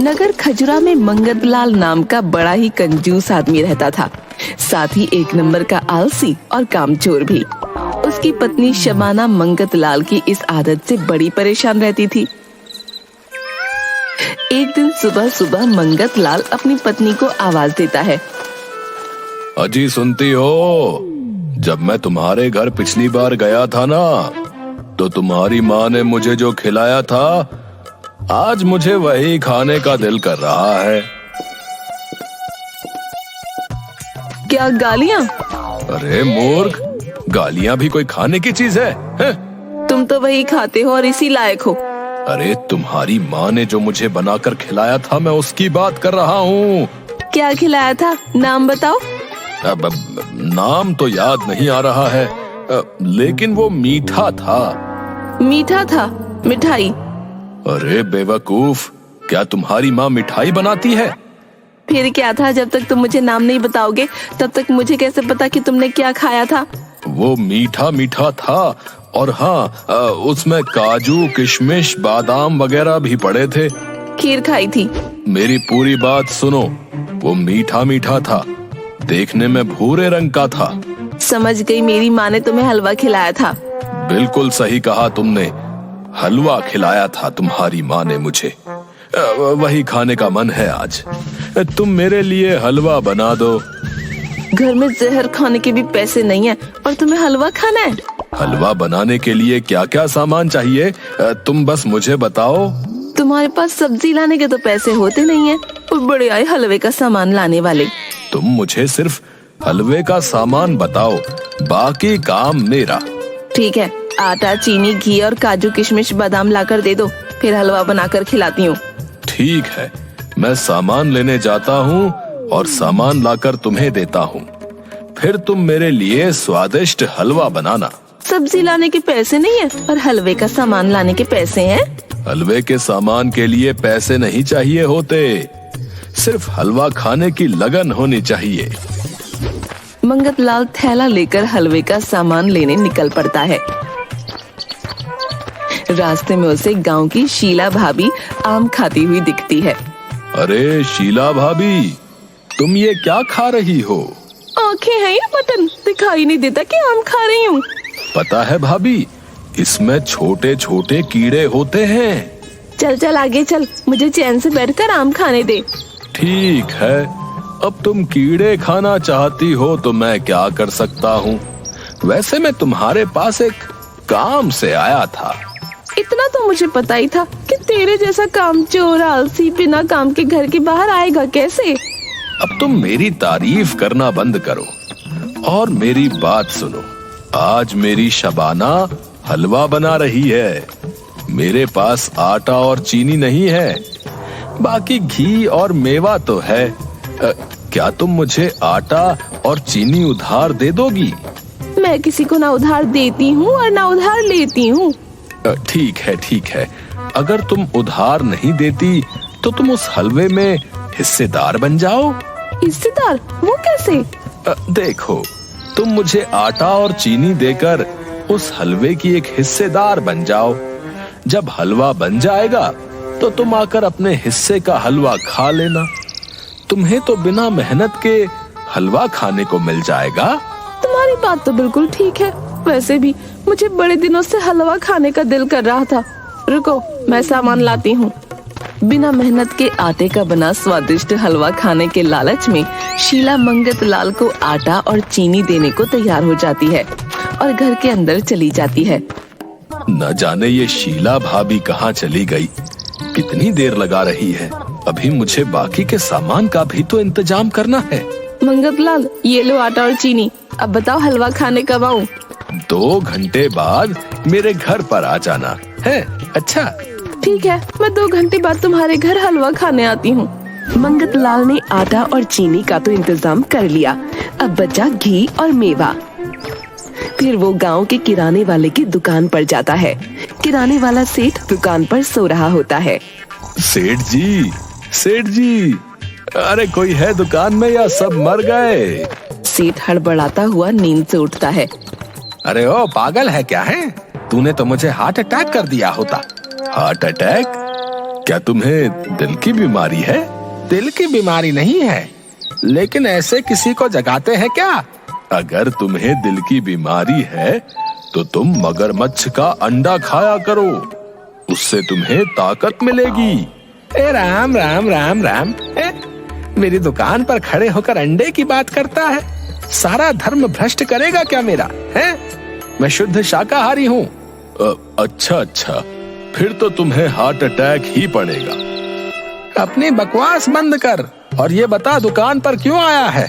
नगर खजुरा में मंगतलाल नाम का बड़ा ही कंजूस आदमी रहता था, साथ ही एक नंबर का आलसी और कामचोर भी। उसकी पत्नी शबाना मंगतलाल की इस आदत से बड़ी परेशान रहती थी। एक दिन सुबह सुबह मंगतलाल अपनी पत्नी को आवाज देता है। अजी सुनती हो? जब मैं तुम्हारे घर पिछली बार गया था ना, तो तुम्हारी माँ ने मुझे जो खिलाया था, आज मुझे वही खाने का दिल कर रहा है। क्या गालियाँ? अरे मूर्ख, गालियाँ भी कोई खाने की चीज है? तुम तो वही खाते हो और इसी लायक हो। अरे तुम्हारी माँ ने जो मुझे बनाकर खिलाया था, मैं उसकी बात कर रहा हूँ। क्या खिलाया था? नाम बताओ। अब नाम तो याद नहीं आ रहा है, लेकिन वो मीठा था। मीठा था? मिठाई? अरे बेवकूफ, क्या तुम्हारी माँ मिठाई बनाती है? फिर क्या था? जब तक तुम मुझे नाम नहीं बताओगे तब तक मुझे कैसे पता कि तुमने क्या खाया था? वो मीठा मीठा था, और हाँ, उसमें काजू, किशमिश, बादाम वगैरह भी पड़े थे। खीर खाई थी? मेरी पूरी बात सुनो। वो मीठा मीठा था, देखने में भूरे रंग का था। समझ गई, मेरी माँ ने तुम्हें हलवा खिलाया था। बिल्कुल सही कहा तुमने, हलवा खिलाया था तुम्हारी माँ ने मुझे। वही खाने का मन है आज। तुम मेरे लिए हलवा बना दो। घर में जहर खाने के भी पैसे नहीं है और तुम्हें हलवा खाना है? हलवा बनाने के लिए क्या क्या सामान चाहिए, तुम बस मुझे बताओ। तुम्हारे पास सब्जी लाने के तो पैसे होते नहीं है, और बड़े आए हलवे का सामान लाने वाले। तुम मुझे सिर्फ हलवे का सामान बताओ, बाकी काम मेरा। ठीक है, आटा, चीनी, घी और काजू, किशमिश, बादाम लाकर दे दो, फिर हलवा बनाकर खिलाती हूँ। ठीक है, मैं सामान लेने जाता हूँ और सामान लाकर तुम्हें देता हूँ। फिर तुम मेरे लिए स्वादिष्ट हलवा बनाना। सब्जी लाने के पैसे नहीं है और हलवे का सामान लाने के पैसे हैं? हलवे के सामान के लिए पैसे नहीं चाहिए होते, सिर्फ हलवा खाने की लगन होनी चाहिए। मंगतलाल थैला लेकर हलवे का सामान लेने निकल पड़ता है। रास्ते में उसे गांव की शीला भाभी आम खाती हुई दिखती है। अरे शीला भाभी, तुम ये क्या खा रही हो? आंखें हैं या बटन, दिखाई नहीं देता कि आम खा रही हूँ? पता है भाभी, इसमें छोटे छोटे कीड़े होते हैं। चल चल आगे चल, मुझे चैन से बैठकर आम खाने दे। ठीक है, अब तुम कीड़े खाना चाहती हो तो मैं क्या कर सकता हूँ। वैसे मैं तुम्हारे पास एक काम से आया था। इतना तो मुझे पता ही था कि तेरे जैसा कामचोर आलसी बिना काम के घर के बाहर आएगा कैसे। अब तुम मेरी तारीफ करना बंद करो और मेरी बात सुनो। आज मेरी शबाना हलवा बना रही है। मेरे पास आटा और चीनी नहीं है, बाकी घी और मेवा तो है। क्या तुम मुझे आटा और चीनी उधार दे दोगी? मैं किसी को ना उधार देती हूँ और ना उधार लेती हूँ। ठीक है, ठीक है। अगर तुम उधार नहीं देती तो तुम उस हलवे में हिस्सेदार बन जाओ। हिस्सेदार? वो कैसे? देखो, तुम मुझे आटा और चीनी देकर उस हलवे की एक हिस्सेदार बन जाओ। जब हलवा बन जाएगा तो तुम आकर अपने हिस्से का हलवा खा लेना। तुम्हें तो बिना मेहनत के हलवा खाने को मिल जाएगा। तुम्हारी बात तो बिल्कुल ठीक है। वैसे भी मुझे बड़े दिनों से हलवा खाने का दिल कर रहा था। रुको, मैं सामान लाती हूँ। बिना मेहनत के आटे का बना स्वादिष्ट हलवा खाने के लालच में शीला मंगतलाल को आटा और चीनी देने को तैयार हो जाती है और घर के अंदर चली जाती है। न जाने ये शीला भाभी कहाँ चली गई, कितनी देर लगा रही है। अभी मुझे बाकी के सामान का भी तो इंतजाम करना है। मंगतलाल, ये लो आटा और चीनी। अब बताओ हलवा खाने कब आऊँ? 2 घंटे बाद मेरे घर पर आ जाना है। अच्छा ठीक है, मैं 2 घंटे बाद तुम्हारे घर हलवा खाने आती हूँ। मंगतलाल ने आटा और चीनी का तो इंतजाम कर लिया, अब बचा घी और मेवा। फिर वो गांव के किराने वाले की दुकान पर जाता है। किराने वाला सेठ दुकान पर सो रहा होता है। सेठ जी, सेठ जी, अरे कोई है दुकान में या सब मर गए? सेठ हड़बड़ाता हुआ नींद से उठता है। अरे ओ पागल है क्या है? तूने तो मुझे हार्ट अटैक कर दिया होता। Heart attack? क्या तुम्हें दिल की बीमारी है? दिल की बीमारी नहीं है, लेकिन ऐसे किसी को जगाते हैं क्या? अगर तुम्हें दिल की बीमारी है तो तुम मगरमच्छ का अंडा खाया करो, उससे तुम्हें ताकत मिलेगी। ए राम राम राम राम, मेरी दुकान पर खड़े होकर अंडे की बात करता है। सारा धर्म भ्रष्ट करेगा क्या मेरा? है, मैं शुद्ध शाकाहारी हूँ। अच्छा, फिर तो तुम्हें हार्ट अटैक ही पड़ेगा। अपनी बकवास बंद कर और ये बता दुकान पर क्यों आया है?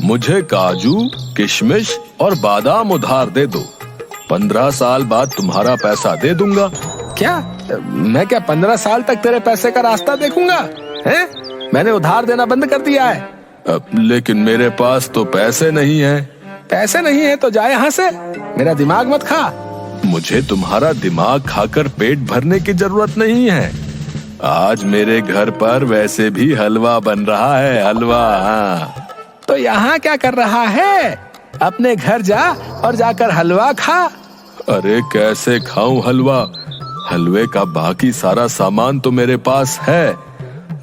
मुझे काजू, किशमिश और बादाम उधार दे दो। 15 साल बाद तुम्हारा पैसा दे दूंगा। क्या मैं 15 साल तक तेरे पैसे का रास्ता देखूंगा? हैं? मैंने उधार देना बंद कर दिया है। लेकिन मेरे पास तो पैसे नहीं है। पैसे नहीं है तो जा यहाँ से, मेरा दिमाग मत खा। मुझे तुम्हारा दिमाग खाकर पेट भरने की जरूरत नहीं है। आज मेरे घर पर वैसे भी हलवा बन रहा है, हलवा। हाँ। तो यहाँ क्या कर रहा है? अपने घर जा और जाकर हलवा खा। अरे कैसे खाऊं हलवा? हलवे का बाकी सारा सामान तो मेरे पास है,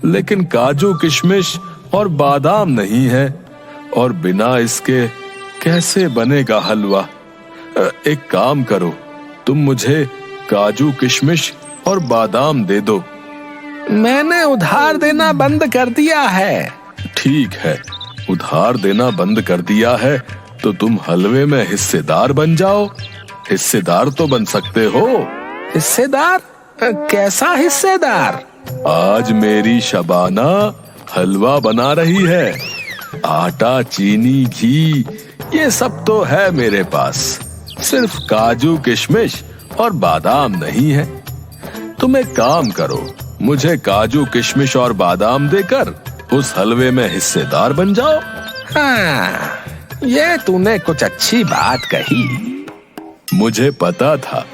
लेकिन काजू, किशमिश और बादाम नहीं है, और बिना इसके कैसे बनेगा हलवा? एक काम करो, तुम मुझे काजू, किशमिश और बादाम दे दो। मैंने उधार देना बंद कर दिया है। ठीक है, उधार देना बंद कर दिया है तो तुम हलवे में हिस्सेदार बन जाओ। हिस्सेदार तो बन सकते हो। हिस्सेदार? कैसा हिस्सेदार? आज मेरी शबाना हलवा बना रही है। आटा, चीनी, घी ये सब तो है मेरे पास, सिर्फ काजू, किशमिश और बादाम नहीं है। तुम एक काम करो, मुझे काजू, किशमिश और बादाम देकर उस हलवे में हिस्सेदार बन जाओ। हाँ, ये तूने कुछ अच्छी बात कही। मुझे पता था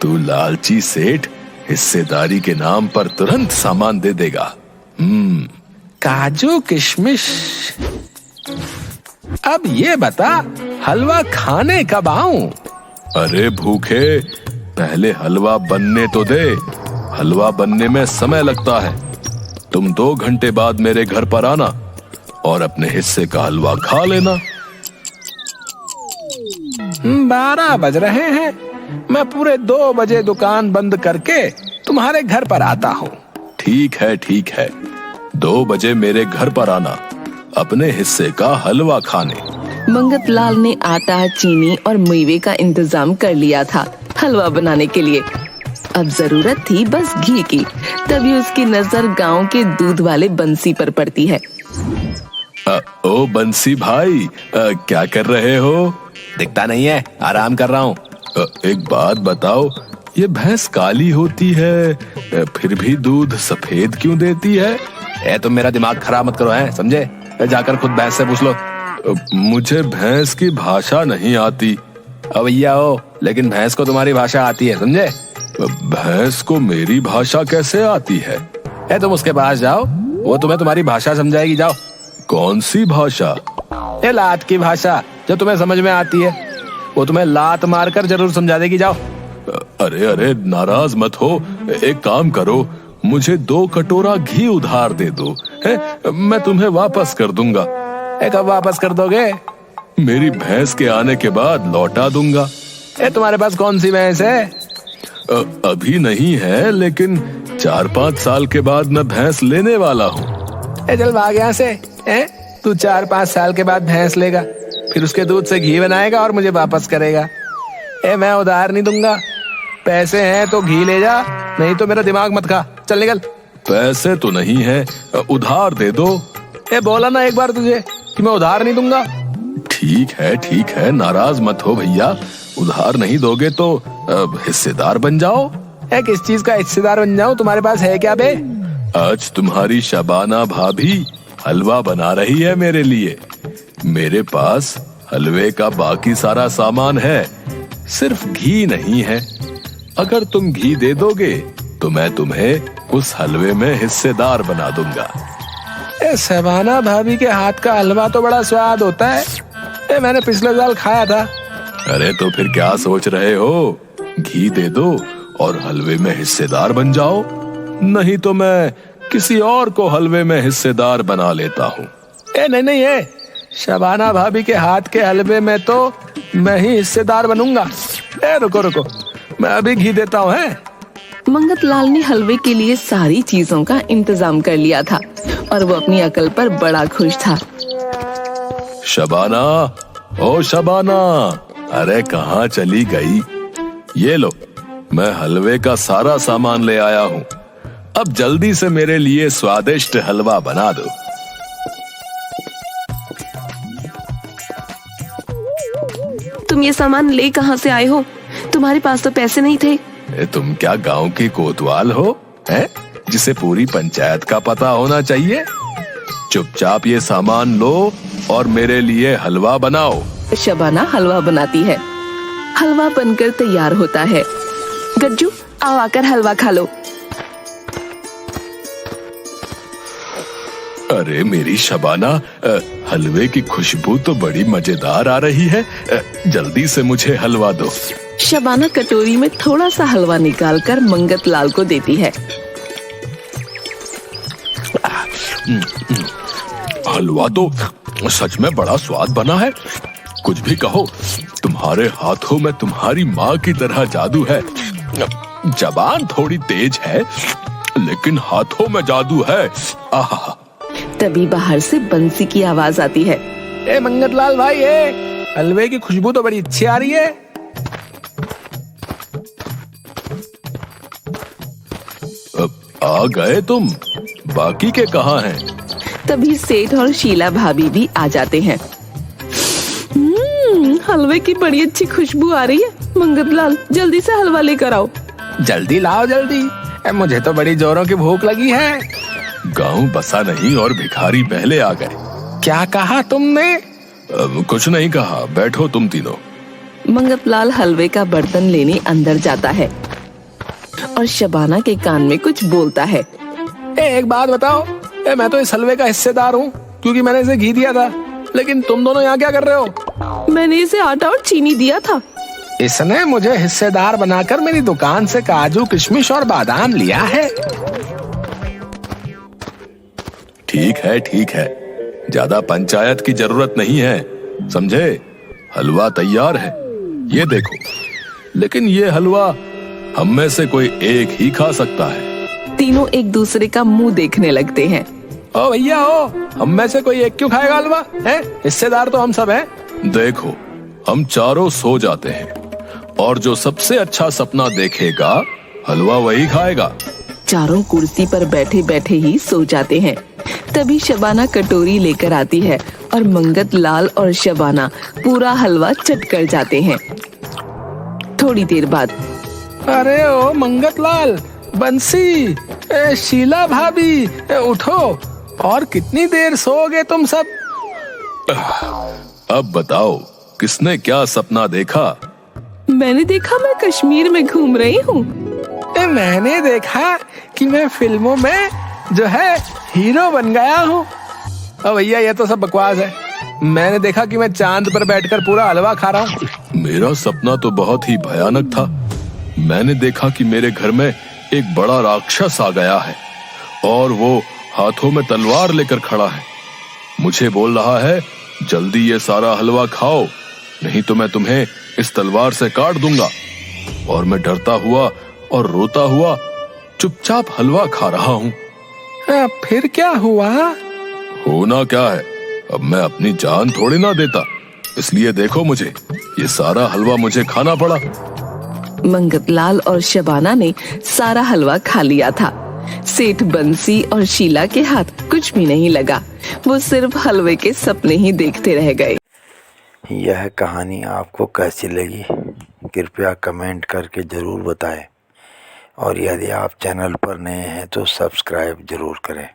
तू लालची सेठ हिस्सेदारी के नाम पर तुरंत सामान दे देगा। काजू, किशमिश। अब ये बता, हलवा खाने कब आऊं? अरे भूखे, पहले हलवा बनने तो दे। हलवा बनने में समय लगता है। तुम 2 घंटे बाद मेरे घर पर आना और अपने हिस्से का हलवा खा लेना। 12 बज रहे हैं। मैं पूरे 2 बजे दुकान बंद करके तुम्हारे घर पर आता हूँ। ठीक है, 2 बजे मेरे घर पर आना, अपने हिस्से का हलवा खाने। मंगत लाल ने आटा, चीनी और मेवे का इंतजाम कर लिया था हलवा बनाने के लिए। अब जरूरत थी बस घी की। तभी उसकी नजर गांव के दूध वाले बंसी पर पड़ती है। ओ बंसी भाई, क्या कर रहे हो? दिखता नहीं है, आराम कर रहा हूँ। एक बात बताओ, ये भैंस काली होती है फिर भी दूध सफेद क्यों देती है? तुम मेरा दिमाग खराब मत करो, है समझे? जाकर खुद भैंस से पूछ लो। मुझे भैंस की भाषा नहीं आती। भैया हो, लेकिन भैंस को तुम्हारी भाषा आती है, समझे? भैंस को मेरी भाषा कैसे आती है? तुम उसके पास जाओ, वो तुम्हें तुम्हारी भाषा समझाएगी। जाओ। कौन सी भाषा? लात की भाषा, जो तुम्हें समझ में आती है। वो तुम्हें लात मारकर जरूर समझा देगी। जाओ। अरे नाराज मत हो, एक काम करो, मुझे 2 कटोरा घी उधार दे दो, है? मैं तुम्हें वापस कर दूंगा। कब वापस कर दोगे? मेरी भैंस के आने के बाद लौटा दूंगा। तुम्हारे पास कौन सी भैंस है? अभी नहीं है, लेकिन 4-5 साल के बाद मैं भैंस लेने वाला हूँ। चल भाग यहाँ से। तू 4-5 साल के बाद भैंस लेगा, फिर उसके दूध से घी बनाएगा और मुझे वापस करेगा। मैं उधार नहीं दूंगा। पैसे हैं तो घी ले जा, नहीं तो मेरा दिमाग मत खा। चल निकल। पैसे तो नहीं है, उधार दे दो। बोला ना एक बार तुझे कि मैं उधार नहीं दूंगा। ठीक है, नाराज मत हो भैया। उधार नहीं दोगे तो हिस्सेदार बन जाओ। किस चीज का हिस्सेदार बन जाऊं? तुम्हारे पास है क्या बे? आज तुम्हारी शबाना भाभी हलवा बना रही है मेरे लिए। मेरे पास हलवे का बाकी सारा सामान है, सिर्फ घी नहीं है। अगर तुम घी दे दोगे तो मैं तुम्हें उस हलवे में हिस्सेदार बना दूंगा। शबाना भाभी के हाथ का हलवा तो बड़ा स्वाद होता है। मैंने पिछले साल खाया था। अरे तो फिर क्या सोच रहे हो? घी दे दो और हलवे में हिस्सेदार बन जाओ। नहीं तो मैं किसी और को हलवे में हिस्सेदार बना लेता हूँ। नहीं नहीं, ये शबाना भाभी के हाथ के हलवे में तो मैं ही हिस्सेदार बनूंगा। रुको रुको, मैं अभी घी देता हूँ। है मंगत लाल ने हलवे के लिए सारी चीजों का इंतजाम कर लिया था और वो अपनी अकल पर बड़ा खुश था। शबाना, ओ शबाना, अरे कहाँ चली गई? ये लो, मैं हलवे का सारा सामान ले आया हूँ। अब जल्दी से मेरे लिए स्वादिष्ट हलवा बना दो। तुम ये सामान ले कहाँ से आए हो? तुम्हारे पास तो पैसे नहीं थे। तुम क्या गांव की कोतवाल हो, हैं? जिसे पूरी पंचायत का पता होना चाहिए। चुपचाप ये सामान लो और मेरे लिए हलवा बनाओ। शबाना हलवा बनाती है। हलवा बनकर तैयार होता है। गज्जू, आओ आकर हलवा खा लो। अरे मेरी शबाना, हलवे की खुशबू तो बड़ी मजेदार आ रही है। जल्दी से मुझे हलवा दो। शबाना कटोरी में थोड़ा सा हलवा निकालकर मंगत लाल को देती है। हलवा तो सच में बड़ा स्वाद बना है। कुछ भी कहो, तुम्हारे हाथों में तुम्हारी माँ की तरह जादू है। जबान थोड़ी तेज है, लेकिन हाथों में जादू है। आहा। तभी बाहर से बंसी की आवाज आती है। मंगत लाल भाई, हलवे की खुशबू तो बड़ी अच्छी आ रही है। आ गए तुम? बाकी के कहाँ हैं? तभी सेठ और शीला भाभी भी आ जाते हैं। हलवे की बड़ी अच्छी खुशबू आ रही है। मंगत लाल, जल्दी से हलवा लेकर आओ। जल्दी लाओ जल्दी, मुझे तो बड़ी जोरों की भूख लगी है। गांव बसा नहीं और भिखारी पहले आ गए। क्या कहा तुमने? कुछ नहीं कहा, बैठो तुम तीनों। मंगत लाल हलवे का बर्तन लेने अंदर जाता है और शबाना के कान में कुछ बोलता है। एक बात बताओ, मैं तो इस हलवे का हिस्सेदार हूँ क्योंकि मैंने इसे घी दिया था, लेकिन तुम दोनों यहाँ क्या कर रहे हो? मैंने इसे आटा और चीनी दिया था। इसने मुझे हिस्सेदार बनाकर मेरी दुकान से काजू, किशमिश और बादाम लिया है। ठीक है, ज्यादा पंचायत की जरूरत नहीं है, समझे? हलवा तैयार है, ये देखो। लेकिन ये हलवा हम में से कोई एक ही खा सकता है। तीनों एक दूसरे का मुंह देखने लगते हैं। ओ भैया, हम में से कोई एक क्यों खाएगा हलवा? है, हिस्सेदार तो हम सब हैं। देखो, हम चारों सो जाते हैं और जो सबसे अच्छा सपना देखेगा, हलवा वही खाएगा। चारों कुर्सी पर बैठे बैठे ही सो जाते हैं। तभी शबाना कटोरी लेकर आती है और मंगत लाल और शबाना पूरा हलवा चट कर जाते हैं। थोड़ी देर बाद, अरे ओ मंगत लाल, बंसी, शीला भाभी, उठो। और कितनी देर सोओगे तुम सब? अब बताओ, किसने क्या सपना देखा? मैंने देखा मैं कश्मीर में घूम रही हूँ। मैंने देखा कि मैं फिल्मों में जो है हीरो बन गया हूँ। भैया, ये तो सब बकवास है। मैंने देखा कि मैं चांद पर बैठकर पूरा हलवा खा रहा हूँ। मेरा सपना तो बहुत ही भयानक था। मैंने देखा कि मेरे घर में एक बड़ा राक्षस आ गया है और वो हाथों में तलवार लेकर खड़ा है। मुझे बोल रहा है, जल्दी ये सारा हलवा खाओ, नहीं तो मैं तुम्हें इस तलवार से काट दूंगा। और मैं डरता हुआ और रोता हुआ चुपचाप हलवा खा रहा हूँ। फिर क्या हुआ? होना क्या है, अब मैं अपनी जान थोड़ी ना देता, इसलिए देखो मुझे, ये सारा हलवा मुझे खाना पड़ा। मंगत लाल और शबाना ने सारा हलवा खा लिया था। सेठ बंसी और शीला के हाथ कुछ भी नहीं लगा, वो सिर्फ हलवे के सपने ही देखते रह गए। यह कहानी आपको कैसी लगी कृपया कमेंट करके ज़रूर बताएं और यदि आप चैनल पर नए हैं तो सब्सक्राइब ज़रूर करें।